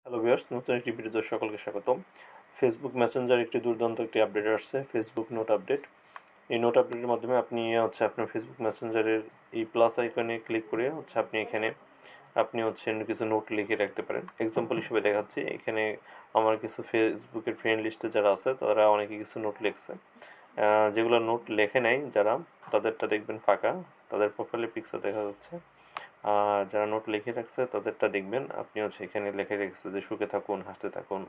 Hello viewers, নতুন একটি ভিডিওতে সকলকে স্বাগতম। ফেসবুক মেসেঞ্জার একটি দুর্দান্ত একটি আপডেট আসছে, ফেসবুক নোট আপডেট। এই নোট আপডেটের মাধ্যমে আপনি আপনার ফেসবুক মেসেঞ্জারের এই প্লাস আইকনে ক্লিক করে আপনি এখানে কিছু নোট লিখে রাখতে পারেন। এক্সাম্পল হিসেবে দেখাচ্ছি, এখানে আমার কিছু ফেসবুকের ফ্রেন্ড লিস্টে যারা আছে তারা অনেকে কিছু নোট লিখছে। যেগুলো নোট লেখে নাই যারা, তাদেরটা দেখবেন ফাঁকা, তাদের প্রোফাইলে পিকচার দেখা যাচ্ছে। আর যারা নোট লিখে রাখছে তাদেরটা দেখবেন আপনি এখানে লিখে রেখেছে যে সুখে থাকুন, হাসতে থাকুন।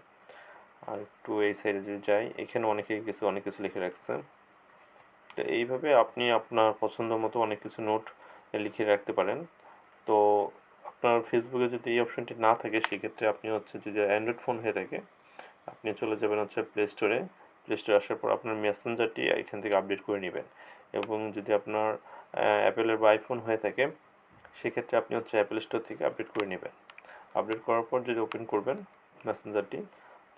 আর একটু এই সাইডে যদি যাই, এখানে অনেক কিছু লিখে রাখছে। তো এইভাবে আপনি আপনার পছন্দ মতো অনেক কিছু নোট লিখে রাখতে পারেন। তো আপনার ফেসবুকে যদি এই অপশনটি না থাকে, সেক্ষেত্রে আপনি যদি অ্যান্ড্রয়েড ফোন হয়ে থাকে, আপনি চলে যাবেন প্লে স্টোরে। প্লে স্টোরে আসার পর আপনার মেসেঞ্জারটি এখান থেকে আপডেট করে নেবেন। এবং যদি আপনার অ্যাপেলের বা আইফোন হয়ে থাকে, সেক্ষেত্রে আপনি অ্যাপেল স্টোর থেকে আপডেট করে নেবেন। আপডেট করার পর যদি ওপেন করবেন মেসেঞ্জারটি,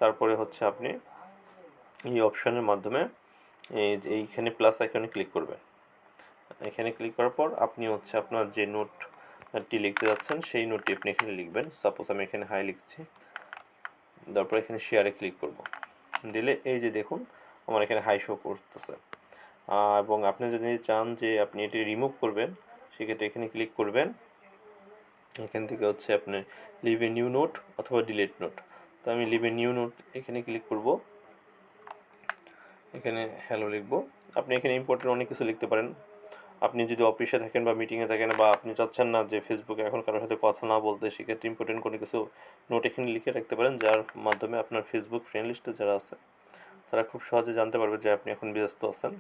তারপরে আপনি এই অপশানের মাধ্যমে এইখানে প্লাস আইকনে ক্লিক করবেন। এখানে ক্লিক করার পর আপনি আপনার যে নোটটি লিখতে যাচ্ছেন সেই নোটটি আপনি এখানে লিখবেন। সাপোজ আমি এখানে হাই লিখছি, তারপর এখানে শেয়ারে ক্লিক করব। দিলে এই যে দেখুন আমার এখানে হাই শো করতেছে। এবং আপনি যদি চান যে আপনি এটি রিমুভ করবেন, সেক্ষেত্রে এখানে ক্লিক করবেন। এখান থেকে আপনি লিভ এ নিউ নোট অথবা ডিলিট নোট। তো আমি লিভ এ নিউ নোট এখানে ক্লিক করব। এখানে হ্যালো লিখব। আপনি এখানে ইম্পর্টেন্ট অনেক কিছু লিখতে পারেন। আপনি যদি অফিসে থাকেন বা মিটিংয়ে থাকেন, বা আপনি চাচ্ছেন না যে ফেসবুকে এখন কারোর সাথে কথা না বলতে, সেক্ষেত্রে ইম্পর্টেন্ট কোনো কিছু নোট এখানে লিখে রাখতে পারেন, যার মাধ্যমে আপনার ফেসবুক ফ্রেন্ড লিস্টে যারা আছে তারা খুব সহজে জানতে পারবে যে আপনি এখন ব্যস্ত আছেন।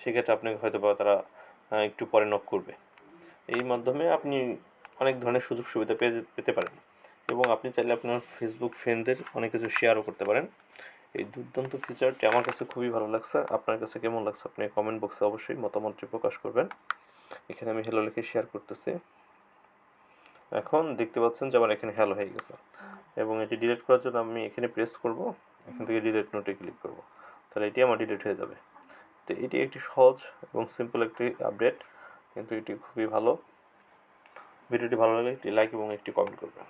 সেক্ষেত্রে আপনাকে হয়তো বা তারা একটু পরে নক করবে। এই মাধ্যমে আপনি অনেক ধরনের সুযোগ সুবিধা পেতে পারেন, এবং আপনি চাইলে আপনার ফেসবুক ফ্রেন্ডদের অনেক কিছু শেয়ারও করতে পারেন। এই দুর্দান্ত ফিচারটি আমার কাছে খুবই ভালো লাগছে। আপনার কাছে কেমন লাগছে আপনি কমেন্ট বক্সে অবশ্যই মতামতটি প্রকাশ করবেন। এখানে আমি হ্যালো লিখে শেয়ার করতেছি। এখন দেখতে পাচ্ছেন যে আমার এখানে হ্যালো হয়ে গেছে, এবং এটি ডিলিট করার জন্য আমি এখানে প্রেস করব, এখান থেকে ডিলিট নোটে ক্লিক করব, তাহলে এটি আমার ডিলিট হয়ে যাবে। তো এটি একটি সহজ এবং সিম্পল একটি আপডেট, কিন্তু এটি খুবই ভালো। ভিডিওটি ভালো লাগলে একটি লাইক এবং একটি কমেন্ট করবেন।